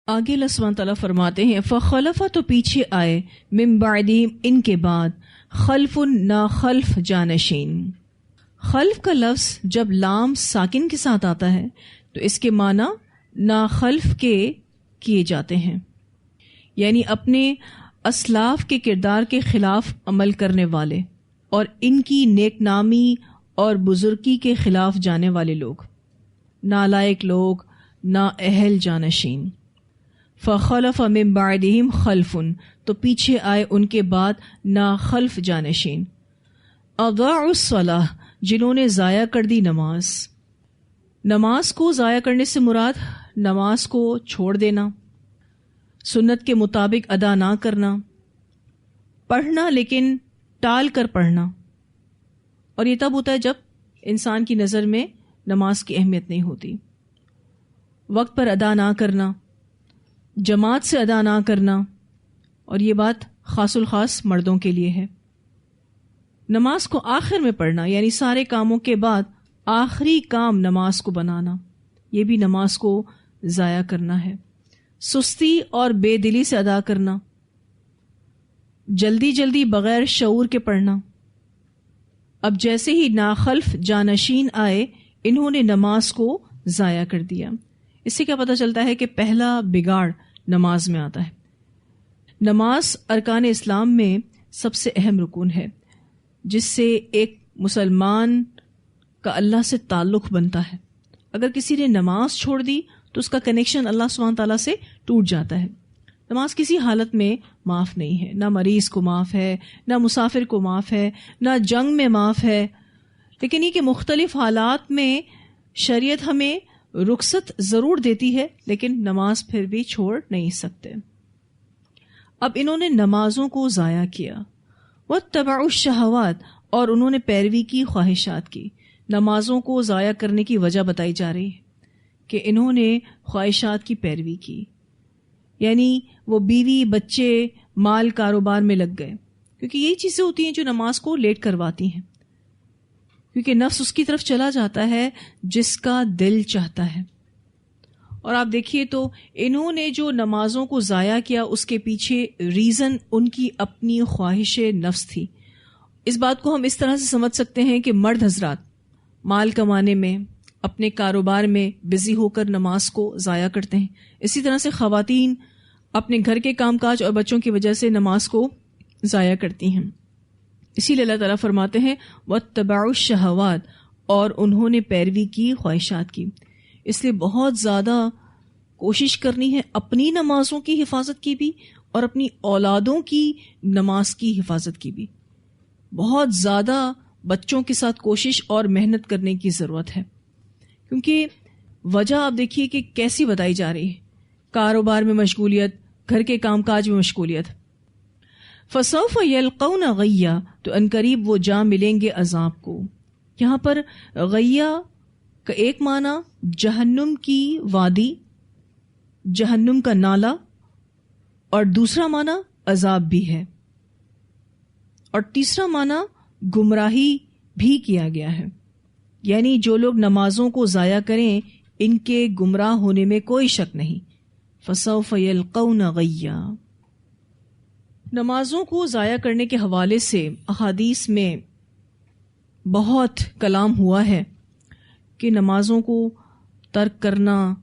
آگے اللہ سبحانہ تعالیٰ فرماتے ہیں فخلف، تو پیچھے آئے، من بعدہم، ان کے بعد، خلف، نا خلف جانشین۔ خلف کا لفظ جب لام ساکن کے ساتھ آتا ہے تو اس کے معنی نا خلف کے کیے جاتے ہیں، یعنی اپنے اسلاف کے کردار کے خلاف عمل کرنے والے اور ان کی نیک نامی اور بزرگی کے خلاف جانے والے لوگ، نالائق لوگ، نا اہل جانشین۔ فخلف من بعدہم خلف، تو پیچھے آئے ان کے بعد نا خلف جانشین، اضاعوا الصلاۃ، جنہوں نے ضائع کر دی نماز۔ نماز کو ضائع کرنے سے مراد نماز کو چھوڑ دینا، سنت کے مطابق ادا نہ کرنا، پڑھنا لیکن ٹال کر پڑھنا، اور یہ تب ہوتا ہے جب انسان کی نظر میں نماز کی اہمیت نہیں ہوتی۔ وقت پر ادا نہ کرنا، جماعت سے ادا نہ کرنا، اور یہ بات خاص الخاص مردوں کے لیے ہے۔ نماز کو آخر میں پڑھنا، یعنی سارے کاموں کے بعد آخری کام نماز کو بنانا، یہ بھی نماز کو ضائع کرنا ہے۔ سستی اور بے دلی سے ادا کرنا، جلدی جلدی بغیر شعور کے پڑھنا۔ اب جیسے ہی ناخلف جانشین آئے، انہوں نے نماز کو ضائع کر دیا۔ اس سے کیا پتہ چلتا ہے کہ پہلا بگاڑ نماز میں آتا ہے۔ نماز ارکان اسلام میں سب سے اہم رکن ہے، جس سے ایک مسلمان کا اللہ سے تعلق بنتا ہے۔ اگر کسی نے نماز چھوڑ دی تو اس کا کنیکشن اللہ سبحانہ تعالیٰ سے ٹوٹ جاتا ہے۔ نماز کسی حالت میں معاف نہیں ہے، نہ مریض کو معاف ہے، نہ مسافر کو معاف ہے، نہ جنگ میں معاف ہے، لیکن یہ کہ مختلف حالات میں شریعت ہمیں رخصت ضرور دیتی ہے، لیکن نماز پھر بھی چھوڑ نہیں سکتے۔ اب انہوں نے نمازوں کو ضائع کیا، واتبعوا الشہوات، اور انہوں نے پیروی کی خواہشات کی۔ نمازوں کو ضائع کرنے کی وجہ بتائی جا رہی ہے کہ انہوں نے خواہشات کی پیروی کی، یعنی وہ بیوی، بچے، مال، کاروبار میں لگ گئے، کیونکہ یہی چیزیں ہوتی ہیں جو نماز کو لیٹ کرواتی ہیں، کیونکہ نفس اس کی طرف چلا جاتا ہے جس کا دل چاہتا ہے۔ اور آپ دیکھیے تو انہوں نے جو نمازوں کو ضائع کیا، اس کے پیچھے ریزن ان کی اپنی خواہش نفس تھی۔ اس بات کو ہم اس طرح سے سمجھ سکتے ہیں کہ مرد حضرات مال کمانے میں، اپنے کاروبار میں بزی ہو کر نماز کو ضائع کرتے ہیں، اسی طرح سے خواتین اپنے گھر کے کام کاج اور بچوں کی وجہ سے نماز کو ضائع کرتی ہیں۔ اسی لیے اللہ تعالیٰ فرماتے ہیں واتبعوا الشہوات، اور انہوں نے پیروی کی خواہشات کی۔ اس لیے بہت زیادہ کوشش کرنی ہے اپنی نمازوں کی حفاظت کی بھی اور اپنی اولادوں کی نماز کی حفاظت کی بھی۔ بہت زیادہ بچوں کے ساتھ کوشش اور محنت کرنے کی ضرورت ہے، کیونکہ وجہ آپ دیکھیے کہ کیسی بتائی جا رہی ہے، کاروبار میں مشغولیت، گھر کے کام کاج میں مشغولیت۔ فسوف یلقون غیا، تو عنقریب وہ جا ملیں گے عذاب کو۔ یہاں پر غیا کا ایک معنی جہنم کی وادی، جہنم کا نالا، اور دوسرا معنی عذاب بھی ہے، اور تیسرا معنی گمراہی بھی کیا گیا ہے، یعنی جو لوگ نمازوں کو ضائع کریں ان کے گمراہ ہونے میں کوئی شک نہیں۔ فسوف یلقون غیا۔ نمازوں کو ضائع کرنے کے حوالے سے احادیث میں بہت کلام ہوا ہے کہ نمازوں کو ترک کرنا،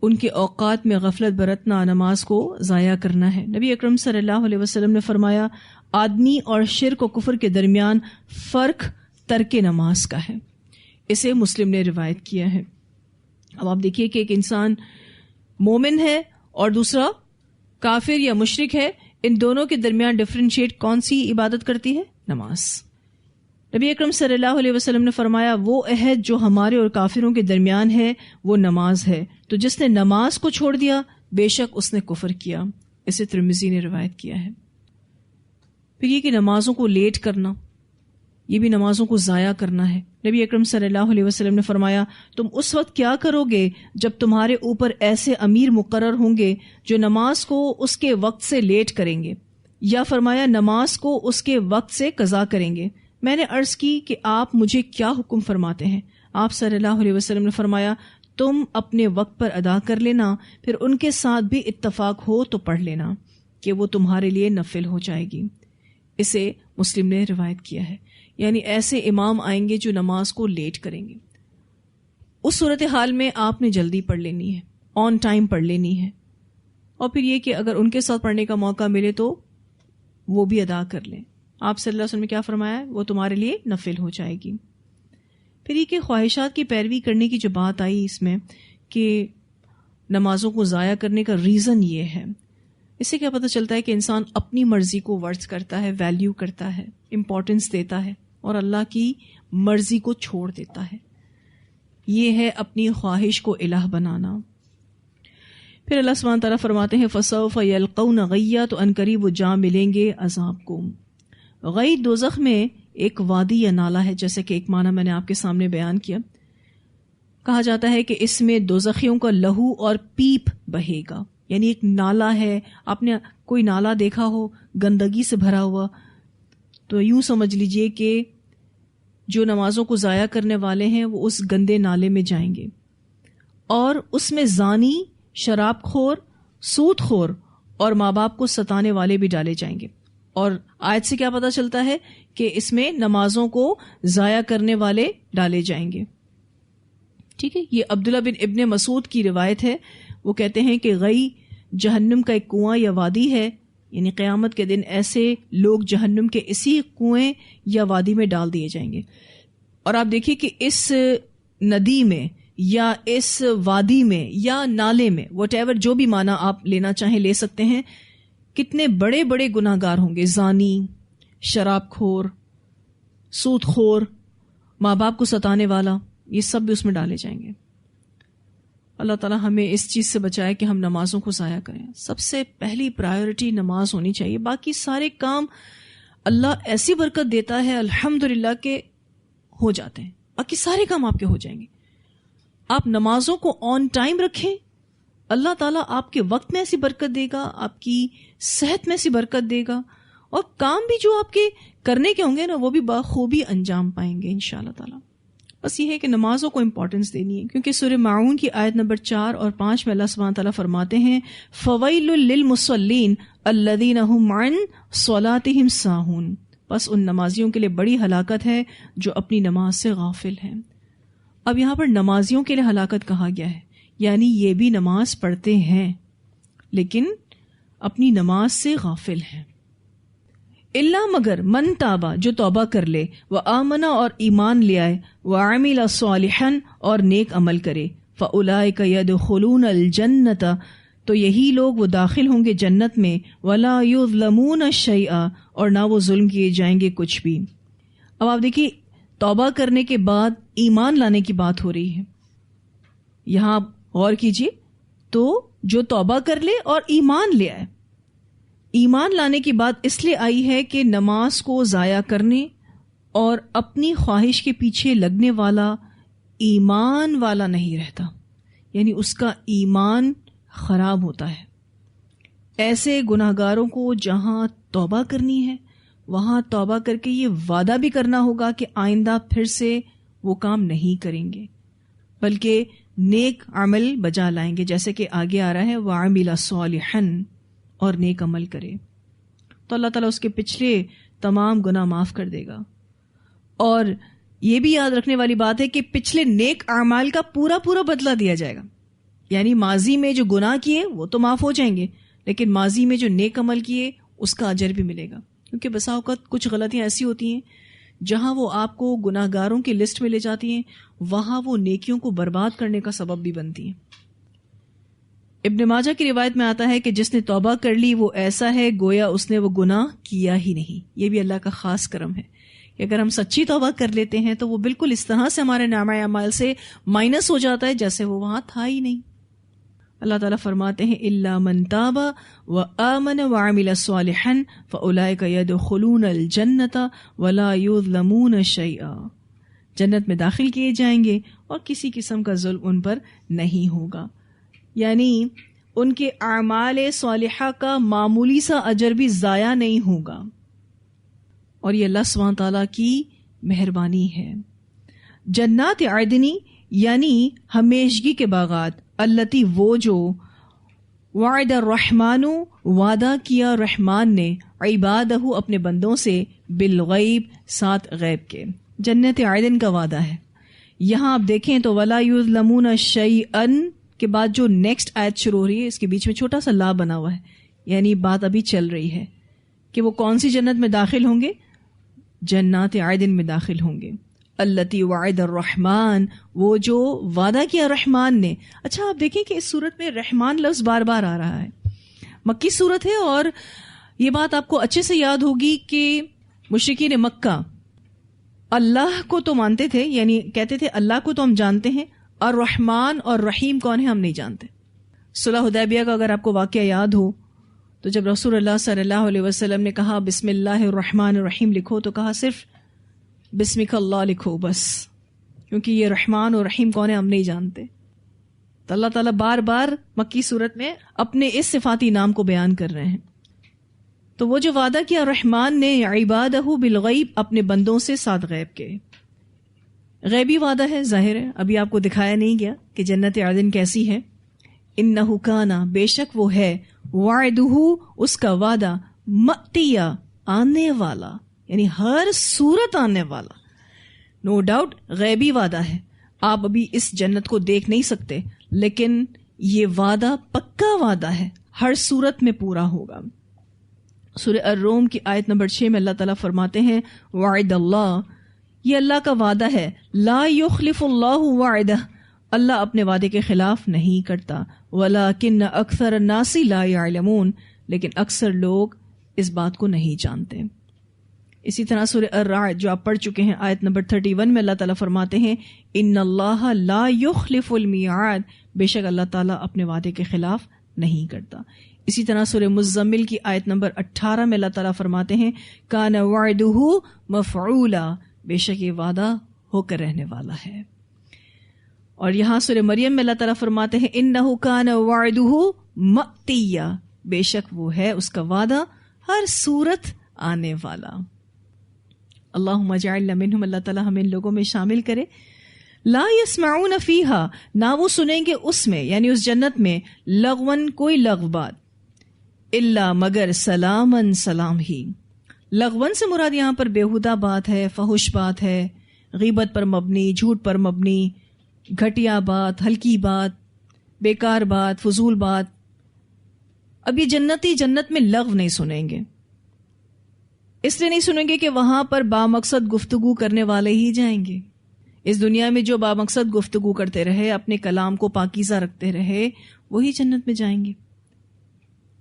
ان کے اوقات میں غفلت برتنا، نماز کو ضائع کرنا ہے۔ نبی اکرم صلی اللہ علیہ وسلم نے فرمایا آدمی اور شرک و کفر کے درمیان فرق ترک نماز کا ہے۔ اسے مسلم نے روایت کیا ہے۔ اب آپ دیکھیے کہ ایک انسان مومن ہے اور دوسرا کافر یا مشرک ہے، ان دونوں کے درمیان ڈفرینشیٹ کون سی عبادت کرتی ہے؟ نماز۔ نبی اکرم صلی اللہ علیہ وسلم نے فرمایا وہ عہد جو ہمارے اور کافروں کے درمیان ہے وہ نماز ہے، تو جس نے نماز کو چھوڑ دیا بے شک اس نے کفر کیا۔ اسے ترمذی نے روایت کیا ہے۔ پھر یہ کہ نمازوں کو لیٹ کرنا، یہ بھی نمازوں کو ضائع کرنا ہے۔ نبی اکرم صلی اللہ علیہ وسلم نے فرمایا تم اس وقت کیا کرو گے جب تمہارے اوپر ایسے امیر مقرر ہوں گے جو نماز کو اس کے وقت سے لیٹ کریں گے، یا فرمایا نماز کو اس کے وقت سے قضا کریں گے۔ میں نے عرض کی کہ آپ مجھے کیا حکم فرماتے ہیں؟ آپ صلی اللہ علیہ وسلم نے فرمایا تم اپنے وقت پر ادا کر لینا، پھر ان کے ساتھ بھی اتفاق ہو تو پڑھ لینا کہ وہ تمہارے لیے نفل ہو جائے گی۔ اسے مسلم نے روایت کیا ہے۔ یعنی ایسے امام آئیں گے جو نماز کو لیٹ کریں گے، اس صورتحال میں آپ نے جلدی پڑھ لینی ہے، آن ٹائم پڑھ لینی ہے، اور پھر یہ کہ اگر ان کے ساتھ پڑھنے کا موقع ملے تو وہ بھی ادا کر لیں۔ آپ صلی اللہ علیہ وسلم نے کیا فرمایا ہے؟ وہ تمہارے لیے نفل ہو جائے گی۔ پھر یہ کہ خواہشات کی پیروی کرنے کی جو بات آئی اس میں کہ نمازوں کو ضائع کرنے کا ریزن یہ ہے، اس سے کیا پتہ چلتا ہے کہ انسان اپنی مرضی کو ورث کرتا ہے، ویلیو کرتا ہے، امپورٹنس دیتا ہے، اور اللہ کی مرضی کو چھوڑ دیتا ہے۔ یہ ہے اپنی خواہش کو الہ بنانا۔ پھر اللہ سبحانہ تعالیٰ فرماتے ہیں فَسَوْفَ يَلْقَوْنَ غَيًّا، تو ان قریب وہ جا ملیں گے عذاب کو۔ غی دوزخ میں ایک وادی یا نالہ ہے، جیسے کہ ایک معنی میں نے آپ کے سامنے بیان کیا۔ کہا جاتا ہے کہ اس میں دوزخیوں کا لہو اور پیپ بہے گا، یعنی ایک نالہ ہے۔ آپ نے کوئی نالہ دیکھا ہو گندگی سے بھرا ہوا، تو یوں سمجھ لیجئے کہ جو نمازوں کو ضائع کرنے والے ہیں وہ اس گندے نالے میں جائیں گے، اور اس میں زانی، شراب خور، سود خور اور ماں باپ کو ستانے والے بھی ڈالے جائیں گے۔ اور آیت سے کیا پتہ چلتا ہے کہ اس میں نمازوں کو ضائع کرنے والے ڈالے جائیں گے۔ ٹھیک ہے، یہ عبداللہ بن ابن مسعود کی روایت ہے۔ وہ کہتے ہیں کہ غی جہنم کا ایک کنواں یا وادی ہے، یعنی قیامت کے دن ایسے لوگ جہنم کے اسی کنویں یا وادی میں ڈال دیے جائیں گے۔ اور آپ دیکھیے کہ اس ندی میں یا اس وادی میں یا نالے میں، وٹ ایور جو بھی معنی آپ لینا چاہیں لے سکتے ہیں، کتنے بڑے بڑے گناہ گار ہوں گے، زانی، شراب خور، سود خور، ماں باپ کو ستانے والا، یہ سب بھی اس میں ڈالے جائیں گے۔ اللہ تعالیٰ ہمیں اس چیز سے بچائے کہ ہم نمازوں کو ضائع کریں۔ سب سے پہلی پرائیورٹی نماز ہونی چاہیے، باقی سارے کام اللہ ایسی برکت دیتا ہے الحمدللہ کہ ہو جاتے ہیں، باقی سارے کام آپ کے ہو جائیں گے۔ آپ نمازوں کو آن ٹائم رکھیں، اللہ تعالیٰ آپ کے وقت میں ایسی برکت دے گا، آپ کی صحت میں ایسی برکت دے گا، اور کام بھی جو آپ کے کرنے کے ہوں گے نا وہ بھی بخوبی انجام پائیں گے انشاءاللہ تعالیٰ۔ بس یہ ہے کہ نمازوں کو امپورٹنس دینی ہے، کیونکہ سورہ ماعون کی آیت نمبر 4 اور 5 میں اللہ سبحانہ تعالیٰ فرماتے ہیں فَوَيْلٌ لِّلْمُصَلِّينَ الَّذِينَ هُمْ عَنْ صَلَاتِهِمْ سَاهُونَ، بس ان نمازیوں کے لیے بڑی ہلاکت ہے جو اپنی نماز سے غافل ہیں۔ اب یہاں پر نمازیوں کے لیے ہلاکت کہا گیا ہے، یعنی یہ بھی نماز پڑھتے ہیں لیکن اپنی نماز سے غافل ہیں۔ اللہ مگر من تابا، جو توبہ کر لے، وآمنا اور ایمان لے آئے، وعمل صالحا اور نیک عمل کرے، فاولئک یدخلون الجنۃ، تو یہی لوگ وہ داخل ہوں گے جنت میں، ولا یظلمون شیئا اور نہ وہ ظلم کیے جائیں گے کچھ بھی۔ اب آپ دیکھیے توبہ کرنے کے بعد ایمان لانے کی بات ہو رہی ہے، یہاں غور کیجیے، تو جو توبہ کر لے اور ایمان لے آئے، ایمان لانے کی بات اس لیے آئی ہے کہ نماز کو ضائع کرنے اور اپنی خواہش کے پیچھے لگنے والا ایمان والا نہیں رہتا، یعنی اس کا ایمان خراب ہوتا ہے۔ ایسے گناہ گاروں کو جہاں توبہ کرنی ہے وہاں توبہ کر کے یہ وعدہ بھی کرنا ہوگا کہ آئندہ پھر سے وہ کام نہیں کریں گے، بلکہ نیک عمل بجا لائیں گے، جیسے کہ آگے آ رہا ہے وَعَمِلَ صَالِحًا، اور نیک عمل کرے تو اللہ تعالیٰ اس کے پچھلے تمام گناہ معاف کر دے گا۔ اور یہ بھی یاد رکھنے والی بات ہے کہ پچھلے نیک اعمال کا پورا پورا بدلہ دیا جائے گا، یعنی ماضی میں جو گناہ کیے وہ تو معاف ہو جائیں گے، لیکن ماضی میں جو نیک عمل کیے اس کا اجر بھی ملے گا، کیونکہ بسا اوقات کچھ غلطیاں ایسی ہوتی ہیں جہاں وہ آپ کو گناہ گاروں کی لسٹ میں لے جاتی ہیں، وہاں وہ نیکیوں کو برباد کرنے کا سبب بھی بنتی ہیں۔ ابن ماجہ کی روایت میں آتا ہے کہ جس نے توبہ کر لی وہ ایسا ہے گویا اس نے وہ گناہ کیا ہی نہیں۔ یہ بھی اللہ کا خاص کرم ہے کہ اگر ہم سچی توبہ کر لیتے ہیں تو وہ بالکل اس طرح سے ہمارے نامہ اعمال سے مائنس ہو جاتا ہے جیسے وہ وہاں تھا ہی نہیں۔ اللہ تعالیٰ فرماتے ہیں الا من تاب وآمن وعمل صالحا فاولئک يدخلون الجنۃ ولا یظلمون شیئا، جنت میں داخل کیے جائیں گے اور کسی قسم کا ظلم ان پر نہیں ہوگا، یعنی ان کے اعمال صالحہ کا معمولی سا اجر بھی ضائع نہیں ہوگا، اور یہ اللہ سبحانہ تعالیٰ کی مہربانی ہے۔ جنات عدنی، یعنی ہمیشگی کے باغات، التی وہ جو، وعد الرحمن وعدہ کیا رحمان نے، عبادہ اپنے بندوں سے، بالغیب ساتھ غیب کے، جنت عدن کا وعدہ ہے۔ یہاں آپ دیکھیں تو ولا یظلمون شیئا کے بعد جو نیکسٹ آیت شروع ہو رہی ہے، اس کے بیچ میں چھوٹا سا لا بنا ہوا ہے، یعنی بات ابھی چل رہی ہے کہ وہ کون سی جنت میں داخل ہوں گے؟ جنات عدن میں داخل ہوں گے۔ التی وعد الرحمن وہ جو وعدہ کیا رحمان نے۔ اچھا آپ دیکھیں کہ اس صورت میں رحمان لفظ بار بار آ رہا ہے، مکی صورت ہے، اور یہ بات آپ کو اچھے سے یاد ہوگی کہ مشرکین مکہ اللہ کو تو مانتے تھے، یعنی کہتے تھے اللہ کو تو ہم جانتے ہیں، اور رحمان اور رحیم کون ہے ہم نہیں جانتے۔ صلح حدیبیہ کا اگر آپ کو واقعہ یاد ہو تو جب رسول اللہ صلی اللہ علیہ وسلم نے کہا بسم اللہ الرحمن الرحیم لکھو، تو کہا صرف بسمک اللہ لکھو بس، کیونکہ یہ رحمان اور رحیم کون ہے ہم نہیں جانتے۔ تو اللہ تعالیٰ بار بار مکی صورت میں اپنے اس صفاتی نام کو بیان کر رہے ہیں۔ تو وہ جو وعدہ کیا رحمان نے، عبادہ بالغیب اپنے بندوں سے ساتھ غیب کے، غیبی وعدہ ہے، ظاہر ہے، ابھی آپ کو دکھایا نہیں گیا کہ جنت عدن کیسی ہے۔ انہ کانا بے شک وہ ہے، وعدہ اس کا وعدہ، مأتیہ آنے والا، یعنی ہر صورت آنے والا، نو ڈاؤٹ غیبی وعدہ ہے، آپ ابھی اس جنت کو دیکھ نہیں سکتے، لیکن یہ وعدہ پکا وعدہ ہے، ہر صورت میں پورا ہوگا۔ سورہ الروم کی آیت نمبر 6 میں اللہ تعالیٰ فرماتے ہیں وعد اللہ، یہ اللہ کا وعدہ ہے، لا یخلف اللہ وعدہ، اللہ اپنے وعدے کے خلاف نہیں کرتا، ولکن اکثر الناس لا یعلمون، لیکن اکثر لوگ اس بات کو نہیں جانتے۔ اسی طرح سورہ الرعد جو آپ پڑھ چکے ہیں آیت نمبر 31 میں اللہ تعالیٰ فرماتے ہیں ان اللہ لا یخلف المیعاد، بے شک اللہ تعالیٰ اپنے وعدے کے خلاف نہیں کرتا۔ اسی طرح سورہ مزمل کی آیت نمبر 18 میں اللہ تعالیٰ فرماتے ہیں کان وعدہ مفعولا، بے شک یہ وعدہ ہو کر رہنے والا ہے۔ اور یہاں سورہ مریم میں اللہ تعالیٰ فرماتے ہیں انہ کان وعدہ مأتیہ، بے شک وہ ہے اس کا وعدہ ہر صورت آنے والا۔ اللہم اجعلنا منہم، اللہ تعالیٰ ہمیں ان لوگوں میں شامل کرے۔ لا یسمعون فیہا، نہ وہ سنیں گے اس میں، یعنی اس جنت میں، لغون کوئی لغو بات، الا مگر سلامن سلام ہی۔ لغون سے مراد یہاں پر بیہودہ بات ہے، فحش بات ہے، غیبت پر مبنی، جھوٹ پر مبنی، گھٹیا بات، ہلکی بات، بیکار بات، فضول بات۔ اب یہ جنتی جنت میں لغو نہیں سنیں گے، اس لیے نہیں سنیں گے کہ وہاں پر بامقصد گفتگو کرنے والے ہی جائیں گے۔ اس دنیا میں جو بامقصد گفتگو کرتے رہے، اپنے کلام کو پاکیزہ رکھتے رہے، وہی جنت میں جائیں گے۔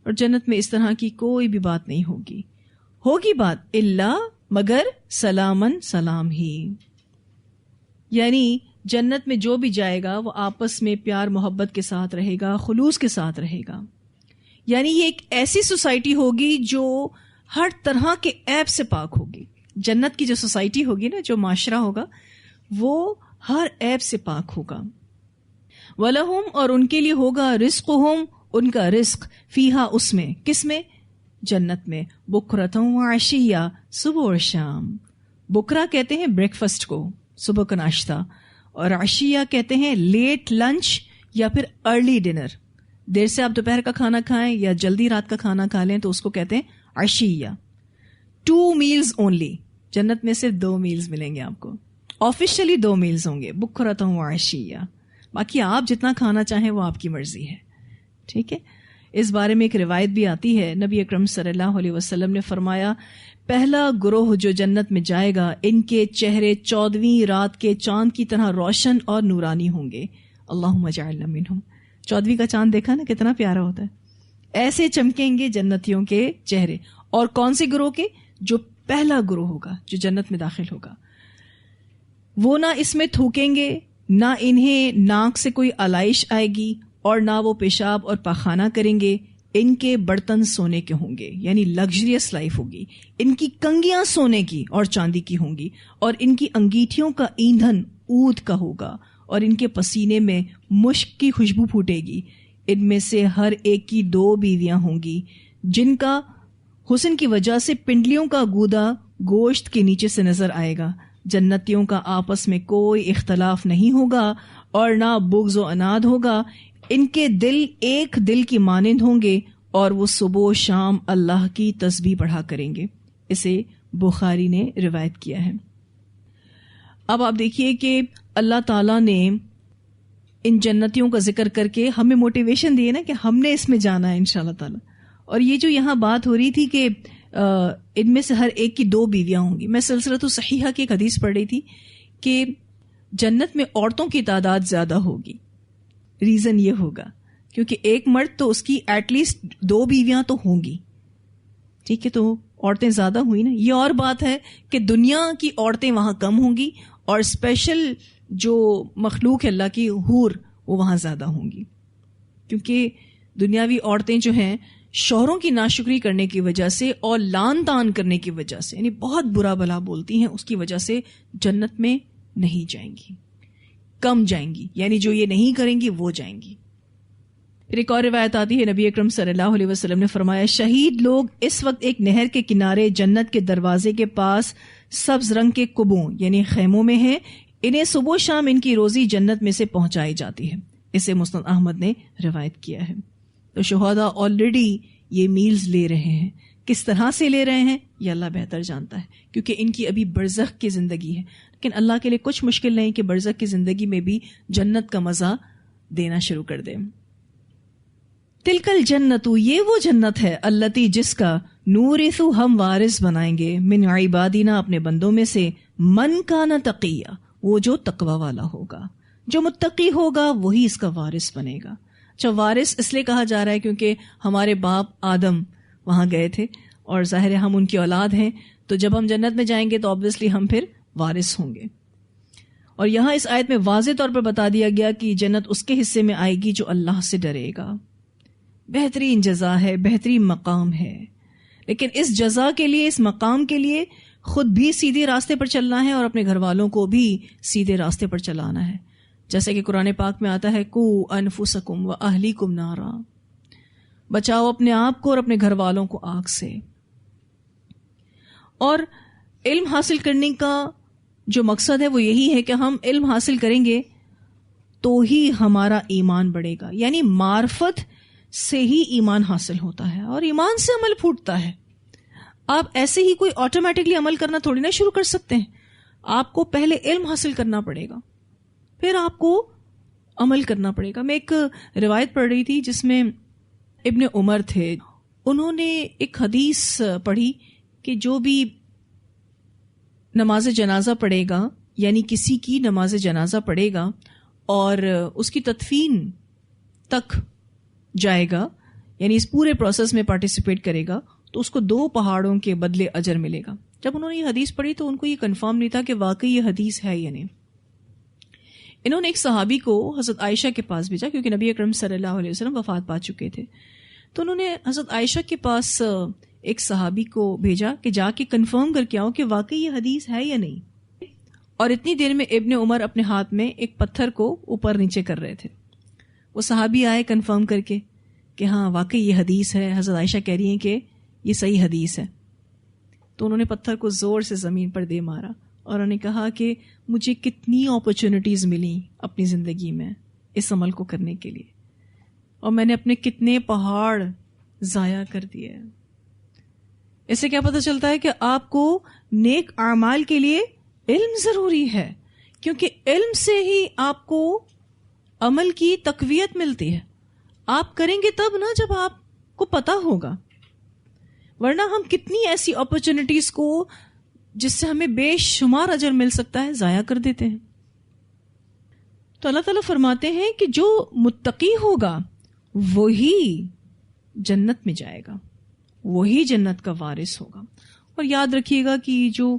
اور جنت میں اس طرح کی کوئی بھی بات نہیں ہوگی، ہوگی بات الا مگر سلامن سلام ہی، یعنی جنت میں جو بھی جائے گا وہ آپس میں پیار محبت کے ساتھ رہے گا، خلوص کے ساتھ رہے گا۔ یعنی یہ ایک ایسی سوسائٹی ہوگی جو ہر طرح کے عیب سے پاک ہوگی۔ جنت کی جو سوسائٹی ہوگی نا، جو معاشرہ ہوگا، وہ ہر عیب سے پاک ہوگا۔ وَلَهُمْ، اور ان کے لیے ہوگا، رِزْقُهُمْ، ان کا رزق، فیہا اس میں، کس میں؟ جنت میں، بکرۃ وعشیہ، صبح اور شام۔ بکرا کہتے ہیں بریک فاسٹ کو، صبح کا ناشتہ، اور عشیہ کہتے ہیں لیٹ لنچ یا پھر ارلی ڈنر، دیر سے آپ دوپہر کا کھانا کھائیں یا جلدی رات کا کھانا کھا لیں تو اس کو کہتے ہیں عشیہ۔ 2 meals اونلی، جنت میں صرف 2 meals ملیں گے آپ کو، آفیشلی 2 meals ہوں گے، بکرۃ وعشیہ، باقی آپ جتنا کھانا چاہیں وہ آپ کی مرضی ہے، ٹھیک ہے۔ اس بارے میں ایک روایت بھی آتی ہے، نبی اکرم صلی اللہ علیہ وسلم نے فرمایا پہلا گروہ جو جنت میں جائے گا، ان کے چہرے 14ویں رات کے چاند کی طرح روشن اور نورانی ہوں گے۔ اللہم اجعلنا منہم۔ 14ویں کا چاند دیکھا نا کتنا پیارا ہوتا ہے، ایسے چمکیں گے جنتیوں کے چہرے۔ اور کون سے گروہ کے؟ جو پہلا گروہ ہوگا جو جنت میں داخل ہوگا، وہ نہ اس میں تھوکیں گے، نہ انہیں ناک سے کوئی آلائش آئے گی، اور نہ وہ پیشاب اور پاخانہ کریں گے۔ ان کے برتن سونے کے ہوں گے، یعنی لگژریس لائف ہوگی۔ ان کی کنگیاں سونے کی اور چاندی کی ہوں گی، اور ان کی انگیٹھیوں کا ایندھن عود کا ہوگا، اور ان کے پسینے میں مشک کی خوشبو پھوٹے گی۔ ان میں سے ہر ایک کی 2 بیویاں ہوں گی، جن کا حسن کی وجہ سے پنڈلیوں کا گودا گوشت کے نیچے سے نظر آئے گا۔ جنتیوں کا آپس میں کوئی اختلاف نہیں ہوگا، اور نہ بغض و عناد ہوگا. ان کے دل ایک دل کی مانند ہوں گے اور وہ صبح و شام اللہ کی تسبیح پڑھا کریں گے. اسے بخاری نے روایت کیا ہے. اب آپ دیکھیے کہ اللہ تعالیٰ نے ان جنتیوں کا ذکر کر کے ہمیں موٹیویشن دی ہے نا کہ ہم نے اس میں جانا ہے انشاءاللہ تعالیٰ. اور یہ جو یہاں بات ہو رہی تھی کہ ان میں سے ہر ایک کی 2 بیویاں ہوں گی. میں سلسلۃ صحیحہ کی ایک حدیث پڑھ رہی تھی کہ جنت میں عورتوں کی تعداد زیادہ ہوگی. ریزن یہ ہوگا کیونکہ ایک مرد تو اس کی ایٹ لیسٹ 2 بیویاں تو ہوں گی. ٹھیک ہے, تو عورتیں زیادہ ہوئی نا. یہ اور بات ہے کہ دنیا کی عورتیں وہاں کم ہوں گی اور اسپیشل جو مخلوق ہے اللہ کی حور وہ وہاں زیادہ ہوں گی, کیونکہ دنیاوی عورتیں جو ہیں شوہروں کی ناشکری کرنے کی وجہ سے اور لان تان کرنے کی وجہ سے, یعنی بہت برا بھلا بولتی ہیں, اس کی وجہ سے جنت میں نہیں جائیں گی, کم جائیں گی. یعنی جو یہ نہیں کریں گی وہ جائیں گی. پھر ایک اور روایت آتی ہے, نبی اکرم صلی اللہ علیہ وسلم نے فرمایا, شہید لوگ اس وقت ایک نہر کے کنارے جنت کے دروازے کے پاس سبز رنگ کے کبوں یعنی خیموں میں ہیں. انہیں صبح و شام ان کی روزی جنت میں سے پہنچائی جاتی ہے. اسے مسند احمد نے روایت کیا ہے. تو شہداء آلریڈی یہ میلز لے رہے ہیں. کس طرح سے لے رہے ہیں یہ اللہ بہتر جانتا ہے, کیونکہ ان کی ابھی برزخ کی زندگی ہے. لیکن اللہ کے لیے کچھ مشکل نہیں کہ برزخ کی زندگی میں بھی جنت کا مزہ دینا شروع کر دیں. تلکل جنت, یہ وہ جنت ہے, التی جس کا نورث ہم وارث بنائیں گے, من عبادنا اپنے بندوں میں سے, من کان تقیہ وہ جو تقوی والا ہوگا, جو متقی ہوگا وہی اس کا وارث بنے گا. اچھا, وارث اس لیے کہا جا رہا ہے کیونکہ ہمارے باپ آدم وہاں گئے تھے اور ظاہر ہے ہم ان کی اولاد ہیں, تو جب ہم جنت میں جائیں گے تو آبویسلی ہم پھر وارث ہوں گے. اور یہاں اس آیت میں واضح طور پر بتا دیا گیا کہ جنت اس کے حصے میں آئے گی جو اللہ سے ڈرے گا. بہترین جزا ہے, بہترین مقام ہے. لیکن اس جزا کے لیے, اس مقام کے لیے خود بھی سیدھے راستے پر چلنا ہے اور اپنے گھر والوں کو بھی سیدھے راستے پر چلانا ہے. جیسے کہ قرآن پاک میں آتا ہے, کو انفسکم و اہلیکم نارا, بچاؤ اپنے آپ کو اور اپنے گھر والوں کو آگ سے. اور علم حاصل کرنے کا جو مقصد ہے وہ یہی ہے کہ ہم علم حاصل کریں گے تو ہی ہمارا ایمان بڑھے گا. یعنی معرفت سے ہی ایمان حاصل ہوتا ہے اور ایمان سے عمل پھوٹتا ہے. آپ ایسے ہی کوئی آٹومیٹکلی عمل کرنا تھوڑی نہ شروع کر سکتے ہیں. آپ کو پہلے علم حاصل کرنا پڑے گا, پھر آپ کو عمل کرنا پڑے گا. میں ایک روایت پڑھ رہی تھی جس میں ابن عمر تھے, انہوں نے ایک حدیث پڑھی کہ جو بھی نماز جنازہ پڑھے گا, یعنی کسی کی نماز جنازہ پڑھے گا اور اس کی تدفین تک جائے گا, یعنی اس پورے پروسیس میں پارٹیسپیٹ کرے گا, تو اس کو 2 پہاڑوں کے بدلے اجر ملے گا. جب انہوں نے یہ حدیث پڑھی تو ان کو یہ کنفرم نہیں تھا کہ واقعی یہ حدیث ہے یا نہیں. انہوں نے ایک صحابی کو حضرت عائشہ کے پاس بھیجا کیونکہ نبی اکرم صلی اللہ علیہ وسلم وفات پا چکے تھے. تو انہوں نے حضرت عائشہ کے پاس ایک صحابی کو بھیجا کہ جا کے کنفرم کر کے آؤ کہ واقعی یہ حدیث ہے یا نہیں. اور اتنی دیر میں ابن عمر اپنے ہاتھ میں ایک پتھر کو اوپر نیچے کر رہے تھے. وہ صحابی آئے کنفرم کر کے کہ ہاں واقعی یہ حدیث ہے, حضرت عائشہ کہہ رہی ہیں کہ یہ صحیح حدیث ہے. تو انہوں نے پتھر کو زور سے زمین پر دے مارا اور انہوں نے کہا کہ مجھے کتنی اپرچونٹیز ملی اپنی زندگی میں اس عمل کو کرنے کے لیے, اور میں نے اپنے کتنے پہاڑ ضائع کر دیے. اس سے کیا پتہ چلتا ہے کہ آپ کو نیک اعمال کے لیے علم ضروری ہے, کیونکہ علم سے ہی آپ کو عمل کی تقویت ملتی ہے. آپ کریں گے تب نا جب آپ کو پتہ ہوگا, ورنہ ہم کتنی ایسی اپرچونٹیز کو جس سے ہمیں بے شمار اجر مل سکتا ہے ضائع کر دیتے ہیں. تو اللہ تعالیٰ فرماتے ہیں کہ جو متقی ہوگا وہی جنت میں جائے گا, وہی جنت کا وارث ہوگا. اور یاد رکھیے گا کہ جو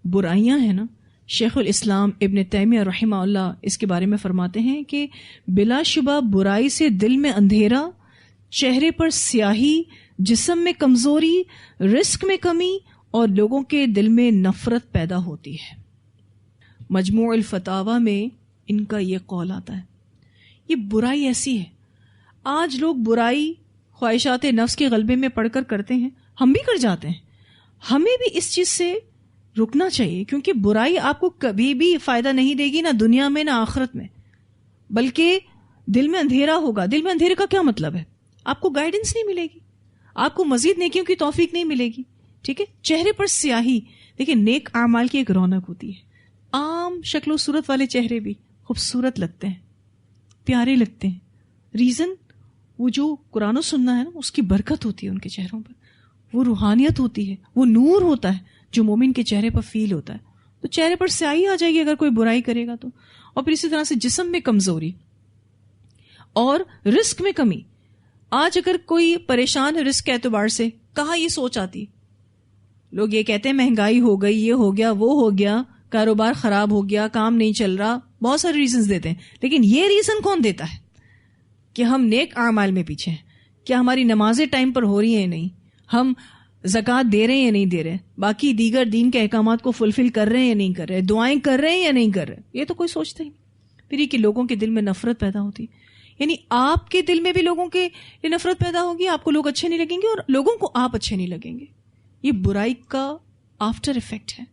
برائیاں ہیں نا, شیخ الاسلام ابن تیمیہ رحمہ اللہ اس کے بارے میں فرماتے ہیں کہ بلا شبہ برائی سے دل میں اندھیرا, چہرے پر سیاہی, جسم میں کمزوری, رزق میں کمی اور لوگوں کے دل میں نفرت پیدا ہوتی ہے. مجموع الفتاوی میں ان کا یہ قول آتا ہے. یہ برائی ایسی ہے, آج لوگ برائی خواہشات نفس کے غلبے میں پڑھ کر کرتے ہیں, ہم بھی کر جاتے ہیں. ہمیں بھی اس چیز سے رکنا چاہیے, کیونکہ برائی آپ کو کبھی بھی فائدہ نہیں دے گی, نہ دنیا میں نہ آخرت میں. بلکہ دل میں اندھیرا ہوگا. دل میں اندھیرے کا کیا مطلب ہے؟ آپ کو گائیڈنس نہیں ملے گی, آپ کو مزید نیکیوں کی توفیق نہیں ملے گی. ٹھیک ہے, چہرے پر سیاہی. دیکھیں نیک اعمال کی ایک رونق ہوتی ہے. عام شکل و صورت والے چہرے بھی خوبصورت لگتے ہیں, پیارے لگتے ہیں. ریزن وہ جو قرآن و سننا ہے نا, اس کی برکت ہوتی ہے ان کے چہروں پر, وہ روحانیت ہوتی ہے, وہ نور ہوتا ہے جو مومن کے چہرے پر فیل ہوتا ہے. تو چہرے پر سیاہی آ جائے گی اگر کوئی برائی کرے گا تو. اور پھر اسی طرح سے جسم میں کمزوری اور رزق میں کمی. آج اگر کوئی پریشان ہے رزق کے اعتبار سے, کہاں یہ سوچ آتی؟ لوگ یہ کہتے ہیں مہنگائی ہو گئی, یہ ہو گیا, وہ ہو گیا, کاروبار خراب ہو گیا, کام نہیں چل رہا, بہت سارے ریزنز دیتے ہیں. لیکن یہ ریزن کون دیتا ہے کہ ہم نیک اعمال میں پیچھے ہیں؟ کیا ہماری نمازیں ٹائم پر ہو رہی ہیں یا نہیں, ہم زکوٰۃ دے رہے ہیں یا نہیں دے رہے, باقی دیگر دین کے احکامات کو فلفل کر رہے ہیں یا نہیں کر رہے, دعائیں کر رہے ہیں یا نہیں کر رہے, یہ تو کوئی سوچتا ہی نہیں. پھر یہ کہ لوگوں کے دل میں نفرت پیدا ہوتی, یعنی آپ کے دل میں بھی لوگوں کے لیے نفرت پیدا ہوگی, آپ کو لوگ اچھے نہیں لگیں گے اور لوگوں کو آپ اچھے نہیں لگیں گے. یہ برائی کا آفٹر ایفیکٹ ہے,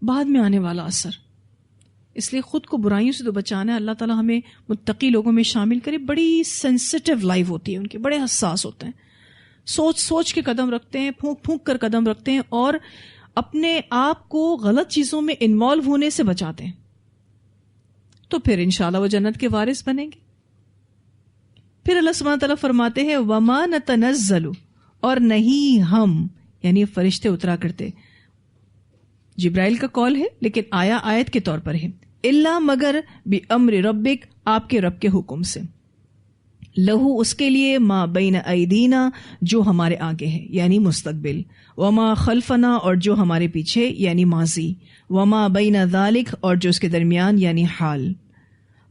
بعد میں آنے والا اثر. اس لیے خود کو برائیوں سے تو بچانا ہے. اللہ تعالیٰ ہمیں متقی لوگوں میں شامل کرے. بڑی سینسٹیو لائف ہوتی ہے ان کی, بڑے حساس ہوتے ہیں, سوچ سوچ کے قدم رکھتے ہیں, پھونک پھونک کر قدم رکھتے ہیں اور اپنے آپ کو غلط چیزوں میں انوالو ہونے سے بچاتے ہیں. تو پھر انشاءاللہ وہ جنت کے وارث بنیں گے. پھر اللہ سبحانہ تعالیٰ فرماتے ہیں وَمَا نَتَنَزَّلُ, اور نہیں ہم, یعنی فرشتے اترا کرتے. جبرائیل کا قول ہے لیکن آیا آیت کے طور پر ہے, الا مگر بِأَمْرِ رَبِّكَ, آپ کے رب کے حکم سے. لہو, اس کے لیے, ما بین ایدینا, جو ہمارے آگے ہے یعنی مستقبل, وما خلفنا, اور جو ہمارے پیچھے یعنی ماضی, وما بین ذالک, اور جو اس کے درمیان یعنی حال.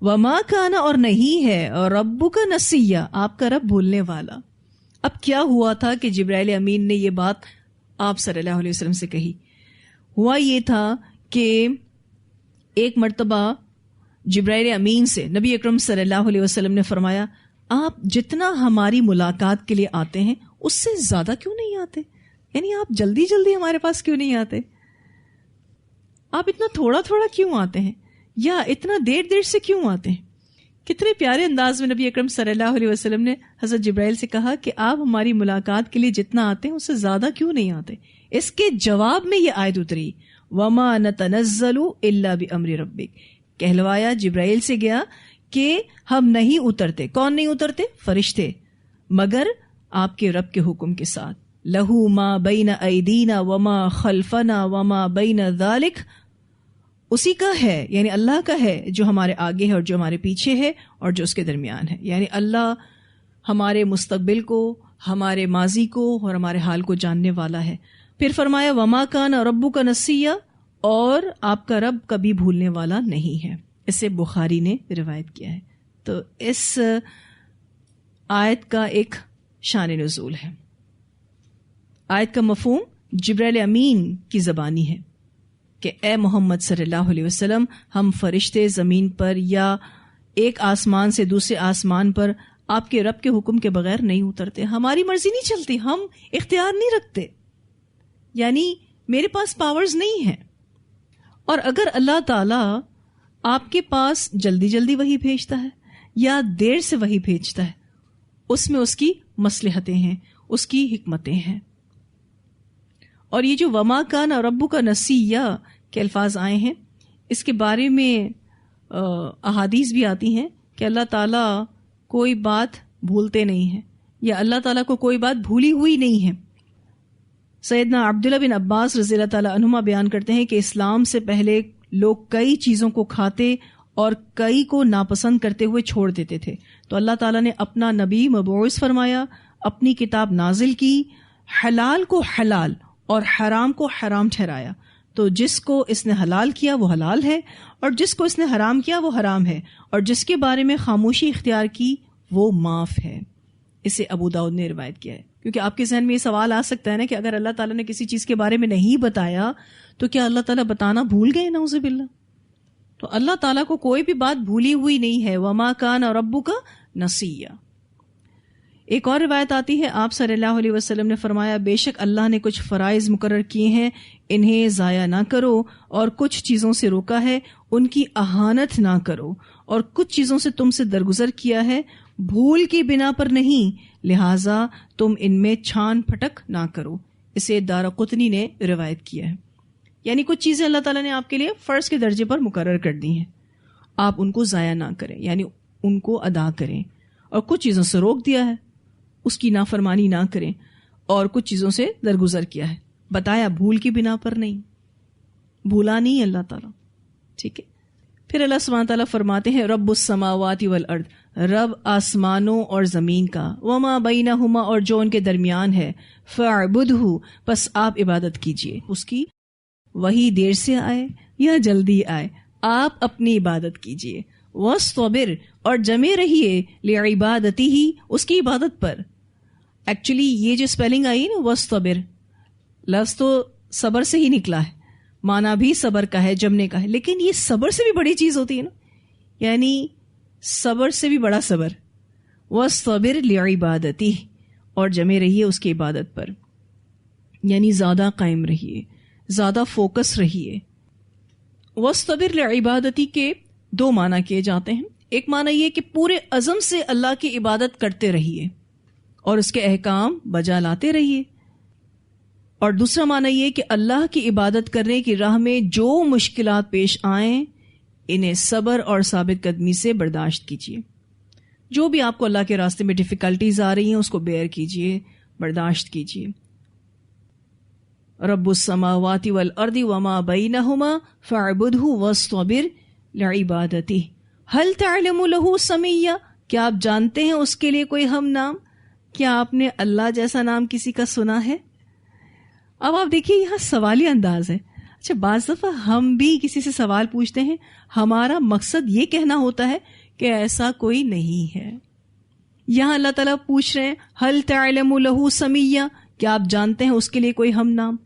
وما کانا, اور نہیں ہے, اور ربک نسیا, آپ کا رب بھولنے والا. اب کیا ہوا تھا کہ جبرائیل امین نے یہ بات آپ صلی اللہ علیہ وسلم سے کہی؟ ہوا یہ تھا کہ ایک مرتبہ جبرائیل امین سے نبی اکرم صلی اللہ علیہ وسلم نے فرمایا, آپ جتنا ہماری ملاقات کے لیے آتے ہیں اس سے زیادہ کیوں نہیں آتے, یعنی آپ جلدی جلدی ہمارے پاس کیوں نہیں آتے, آپ اتنا تھوڑا تھوڑا کیوں آتے ہیں, یا اتنا دیر دیر سے کیوں آتے ہیں. کتنے پیارے انداز میں نبی اکرم صلی اللہ علیہ وسلم نے حضرت جبرائیل سے کہا کہ آپ ہماری ملاقات کے لیے جتنا آتے ہیں اس سے زیادہ کیوں نہیں آتے. اس کے جواب میں یہ آیت اتری, وَمَا نَتَنَزَّلُ إِلَّا بِأَمْرِ رَبِّكَ. کہلوایا جبرائیل سے گیا کہ ہم نہیں اترتے. کون نہیں اترتے؟ فرشتے, مگر آپ کے رب کے حکم کے ساتھ. لہو ما بین ایدینا وما خلفنا وما بین ذالک, اسی کا ہے یعنی اللہ کا ہے جو ہمارے آگے ہے اور جو ہمارے پیچھے ہے اور جو اس کے درمیان ہے. یعنی اللہ ہمارے مستقبل کو, ہمارے ماضی کو اور ہمارے حال کو جاننے والا ہے. پھر فرمایا وما کان ربک نسیا, اور آپ کا رب کبھی بھولنے والا نہیں ہے. اسے بخاری نے روایت کیا ہے. تو اس آیت کا ایک شان نزول ہے. آیت کا مفہوم جبرائیل امین کی زبانی ہے کہ اے محمد صلی اللہ علیہ وسلم, ہم فرشتے زمین پر یا ایک آسمان سے دوسرے آسمان پر آپ کے رب کے حکم کے بغیر نہیں اترتے. ہماری مرضی نہیں چلتی, ہم اختیار نہیں رکھتے, یعنی میرے پاس پاورز نہیں ہیں. اور اگر اللہ تعالیٰ آپ کے پاس جلدی جلدی وحی بھیجتا ہے یا دیر سے وحی بھیجتا ہے, اس میں اس کی مصلحتیں ہیں, اس کی حکمتیں ہیں. اور یہ جو وما کان ربک نسیا کے الفاظ آئے ہیں, اس کے بارے میں احادیث بھی آتی ہیں کہ اللہ تعالیٰ کوئی بات بھولتے نہیں ہیں یا اللہ تعالیٰ کو کوئی بات بھولی ہوئی نہیں ہے. سیدنا عبداللہ بن عباس رضی اللہ تعالیٰ عنہما بیان کرتے ہیں کہ اسلام سے پہلے لوگ کئی چیزوں کو کھاتے اور کئی کو ناپسند کرتے ہوئے چھوڑ دیتے تھے. تو اللہ تعالیٰ نے اپنا نبی مبعوث فرمایا, اپنی کتاب نازل کی, حلال کو حلال اور حرام کو حرام ٹھہرایا. تو جس کو اس نے حلال کیا وہ حلال ہے, اور جس کو اس نے حرام کیا وہ حرام ہے, اور جس کے بارے میں خاموشی اختیار کی وہ معاف ہے. اسے ابو داؤد نے روایت کیا ہے. کیونکہ آپ کے ذہن میں یہ سوال آ سکتا ہے نا کہ اگر اللہ تعالیٰ نے کسی چیز کے بارے میں نہیں بتایا تو کیا اللہ تعالیٰ بتانا بھول گئے؟ نعوذ باللہ. تو اللہ تعالیٰ کو کوئی بھی بات بھولی ہوئی نہیں ہے. وما کان ربک نسیا. ایک اور روایت آتی ہے, آپ صلی اللہ علیہ وسلم نے فرمایا, بے شک اللہ نے کچھ فرائض مقرر کیے ہیں, انہیں ضائع نہ کرو, اور کچھ چیزوں سے روکا ہے, ان کی اہانت نہ کرو، اور کچھ چیزوں سے تم سے درگزر کیا ہے بھول کی بنا پر نہیں، لہٰذا تم ان میں چھان پھٹک نہ کرو. اسے دارقطنی نے روایت کیا ہے. یعنی کچھ چیزیں اللہ تعالیٰ نے آپ کے لیے فرض کے درجے پر مقرر کر دی ہیں، آپ ان کو ضائع نہ کریں، یعنی ان کو ادا کریں. اور کچھ چیزوں سے روک دیا ہے، اس کی نافرمانی نہ کریں، اور کچھ چیزوں سے درگزر کیا ہے، بتایا بھول کی بنا پر نہیں، بھولا نہیں اللہ تعالیٰ. ٹھیک ہے. پھر اللہ سبحانہ تعالیٰ فرماتے ہیں رب السماوات والارض، رب آسمانوں اور زمین کا، وما بینہما اور جو ان کے درمیان ہے، فاعبدہ پس آپ عبادت کیجئے اس کی، وہی دیر سے آئے یا جلدی آئے آپ اپنی عبادت کیجئے. واصطبر اور جمے رہیے لعبادتہ اس کی عبادت پر. ایکچولی یہ جو اسپیلنگ آئی نا واصطبر، لفظ تو صبر سے ہی نکلا ہے، معنی بھی صبر کا ہے، جمنے کا ہے، لیکن یہ صبر سے بھی بڑی چیز ہوتی ہے نا، یعنی صبر سے بھی بڑا صبر. واصطبر لعبادتہ اور جمے رہیے اس کی عبادت پر، یعنی زیادہ قائم رہیے، زیادہ فوکس رہیے. واصطبر لعبادتہ کے دو معنی کیے جاتے ہیں. ایک معنی یہ کہ پورے عزم سے اللہ کی عبادت کرتے رہیے اور اس کے احکام بجا لاتے رہیے، اور دوسرا معنی یہ کہ اللہ کی عبادت کرنے کی راہ میں جو مشکلات پیش آئیں انہیں صبر اور ثابت قدمی سے برداشت کیجیے. جو بھی آپ کو اللہ کے راستے میں ڈیفیکلٹیز آ رہی ہیں اس کو بیئر کیجیے، برداشت کیجیے. رب السماوات والارض وما بینہما فاعبدہ واصطبر لعبادتہ هل تعلم له سمیہ، کیا آپ جانتے ہیں اس کے لیے کوئی ہم نام؟ کیا آپ نے اللہ جیسا نام کسی کا سنا ہے؟ اب آپ دیکھیے یہاں سوالی انداز ہے. اچھا بعض دفعہ ہم بھی کسی سے سوال پوچھتے ہیں، ہمارا مقصد یہ کہنا ہوتا ہے کہ ایسا کوئی نہیں ہے. یہاں اللہ تعالیٰ پوچھ رہے ہیں هل تعلم له سمیہ، کیا آپ جانتے ہیں اس کے لیے کوئی ہم نام؟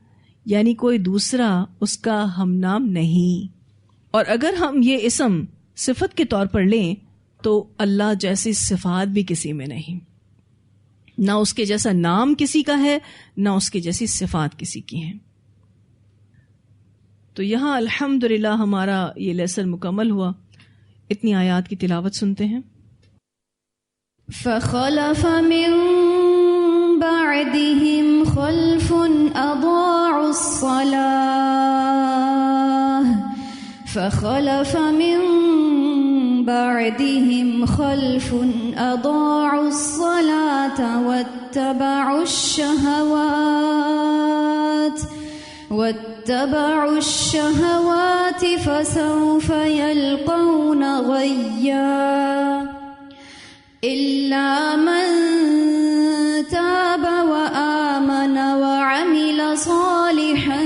یعنی کوئی دوسرا اس کا ہم نام نہیں. اور اگر ہم یہ اسم صفت کے طور پر لیں تو اللہ جیسی صفات بھی کسی میں نہیں، نہ اس کے جیسا نام کسی کا ہے، نہ اس کے جیسی صفات کسی کی ہیں. تو یہاں الحمدللہ ہمارا یہ لیسن مکمل ہوا. اتنی آیات کی تلاوت سنتے ہیں. فخلف من بعدهم خلف اضاعوا الصلاة فخلف من بعدهم خلف اضاعوا الصلاة واتبعوا الشهوات فسوف يلقون غيا إلا من تاب وآمن وعمل صالحا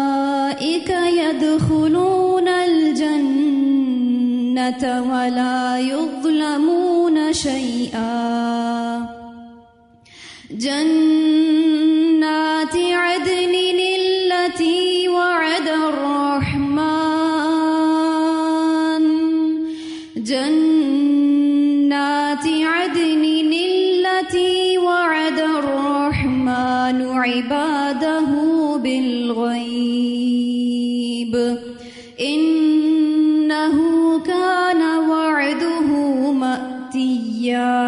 فأولئك يدخلون الجنة ولا يظلمون شيئا. جنات عدن التي وعد الرحمن عباده بالغيب إنه كان وعده مأتيا.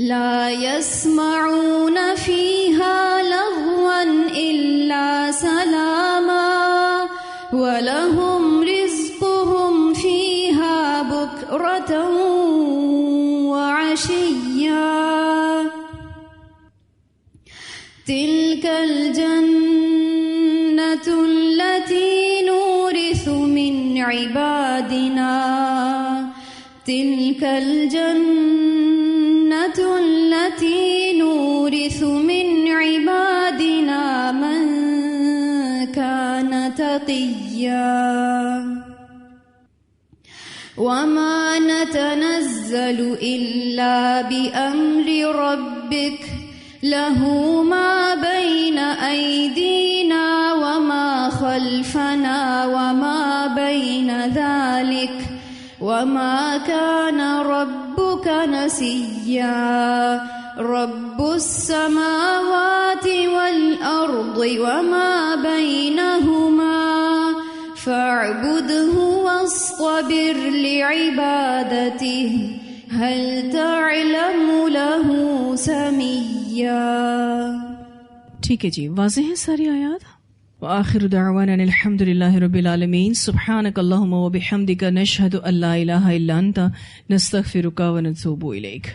لا يسمعون فيها لغوا إلا سلاما ولهم رزقهم فيها بكرة وعشيا. تلك الجنة التي نورث من عبادنا تلك الجنة التي نورث من عبادنا من كان تقيا. وما نتنزل إلا بأمر ربك له ما بين أيدينا وما خلفنا وما بين ذلك وما كان ربك نسيا. رب السماوات والأرض وما بينهما فاعبده واصطبر لعبادته هل تعلم له سميا. ٹھیک ہے جی، واضح ہے ساری آیات. وآخر دعوانا الحمد للہ رب العالمین. سبحانک اللہم وبحمدک نشہد ان لا الہ الا انت نستغفرک ونتوب الیک.